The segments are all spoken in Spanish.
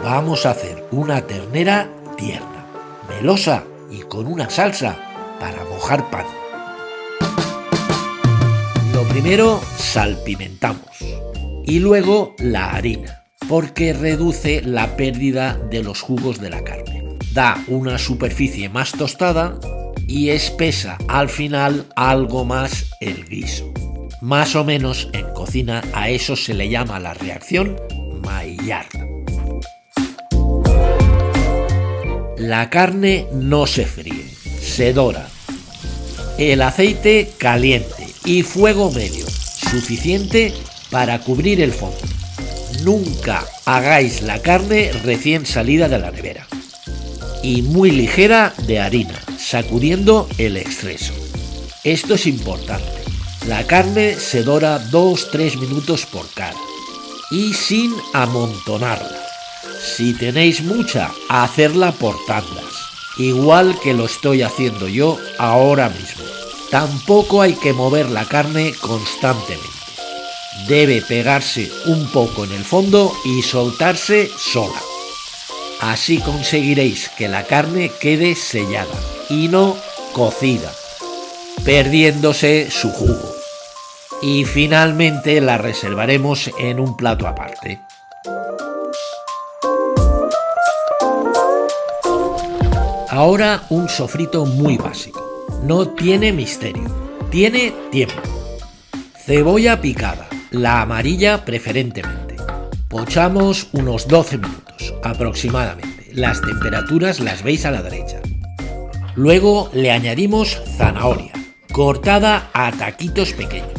Vamos a hacer una ternera tierna, melosa y con una salsa para mojar pan. Lo primero, salpimentamos y luego la harina, porque reduce la pérdida de los jugos de la carne. Da una superficie más tostada y espesa al final algo más el guiso. Más o menos en cocina a eso se le llama la reacción Maillard. La carne no se fríe, se dora. El aceite caliente y fuego medio, suficiente para cubrir el fondo. Nunca hagáis la carne recién salida de la nevera. Y muy ligera de harina, sacudiendo el exceso. Esto es importante. La carne se dora 2-3 minutos por cara y sin amontonarla. Si tenéis mucha, hacerla por tandas, igual que lo estoy haciendo yo ahora mismo. Tampoco hay que mover la carne constantemente. Debe pegarse un poco en el fondo y soltarse sola. Así conseguiréis que la carne quede sellada y no cocida, perdiéndose su jugo. Y finalmente la reservaremos en un plato aparte. Ahora un sofrito muy básico. No tiene misterio, tiene tiempo. Cebolla picada, la amarilla preferentemente. Pochamos unos 12 minutos aproximadamente. Las temperaturas las veis a la derecha. Luego le añadimos zanahoria, cortada a taquitos pequeños.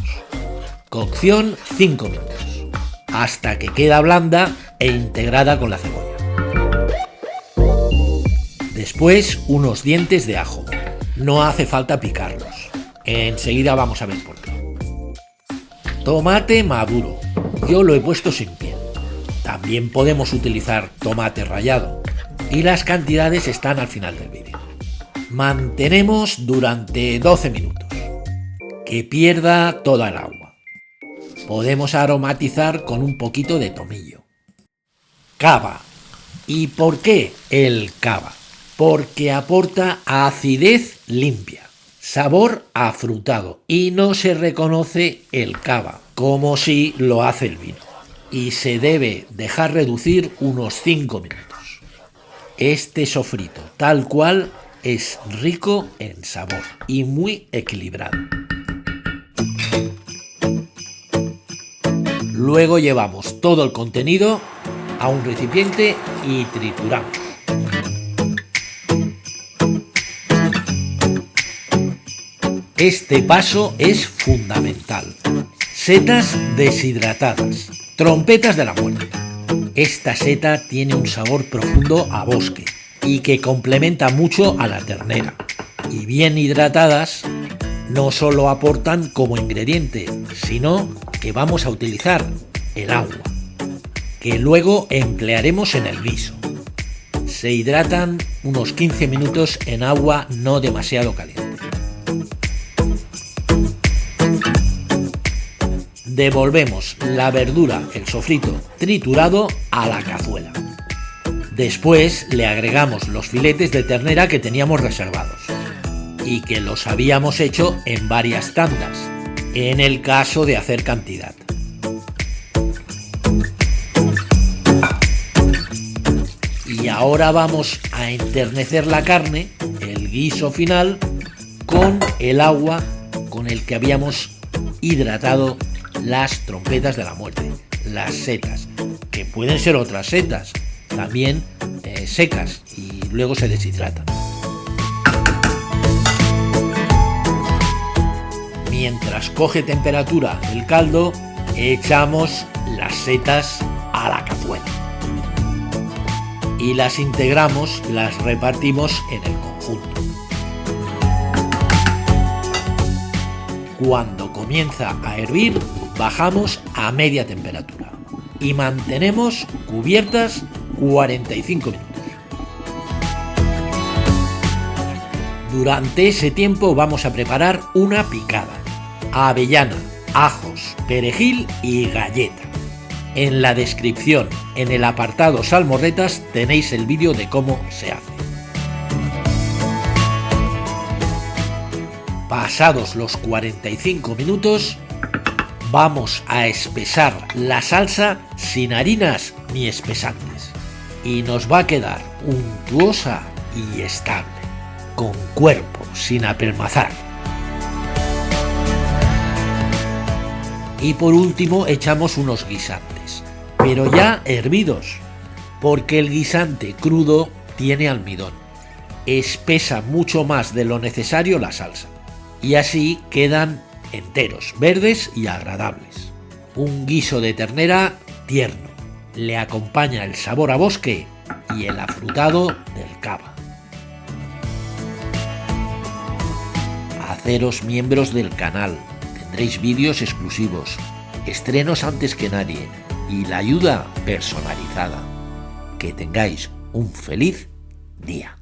Cocción 5 minutos, hasta que queda blanda e integrada con la cebolla. Después unos dientes de ajo. No hace falta picarlos. Enseguida vamos a ver por qué. Tomate maduro. Yo lo he puesto sin piel. También podemos utilizar tomate rallado. Y las cantidades están al final del vídeo. Mantenemos durante 12 minutos. Que pierda toda el agua. Podemos aromatizar con un poquito de tomillo. Cava. ¿Y por qué el cava? Porque aporta acidez limpia, sabor afrutado y no se reconoce el cava, como si lo hace el vino. Y se debe dejar reducir unos 5 minutos. Este sofrito, tal cual, es rico en sabor y muy equilibrado. Luego llevamos todo el contenido a un recipiente y trituramos. Este paso es fundamental. Setas deshidratadas, trompetas de la muerte. Esta seta tiene un sabor profundo a bosque y que complementa mucho a la ternera. Y bien hidratadas, no solo aportan como ingrediente, sino que vamos a utilizar el agua, que luego emplearemos en el guiso. Se hidratan unos 15 minutos en agua no demasiado caliente. Devolvemos la verdura, el sofrito triturado, a la cazuela. Después le agregamos los filetes de ternera que teníamos reservados y que los habíamos hecho en varias tandas, en el caso de hacer cantidad. Y ahora vamos a enternecer la carne, el guiso final, con el agua con el que habíamos hidratado las trompetas de la muerte, las setas, que pueden ser otras setas, también secas y luego se deshidratan. Mientras coge temperatura el caldo, echamos las setas a la cazuela y las integramos, las repartimos en el conjunto. Cuando comienza a hervir, bajamos a media temperatura y mantenemos cubiertas 45 minutos. Durante ese tiempo vamos a preparar una picada: avellana, ajos, perejil y galleta. En la descripción, en el apartado salmorretas, tenéis el vídeo de cómo se hace. Pasados los 45 minutos, vamos a espesar la salsa sin harinas ni espesantes. Y nos va a quedar untuosa y estable, con cuerpo, sin apelmazar. Y por último echamos unos guisantes, pero ya hervidos, porque el guisante crudo tiene almidón. Espesa mucho más de lo necesario la salsa. Y así quedan enteros, verdes y agradables. Un guiso de ternera tierno. Le acompaña el sabor a bosque y el afrutado del cava. Haceros miembros del canal. Tendréis vídeos exclusivos, estrenos antes que nadie y la ayuda personalizada. Que tengáis un feliz día.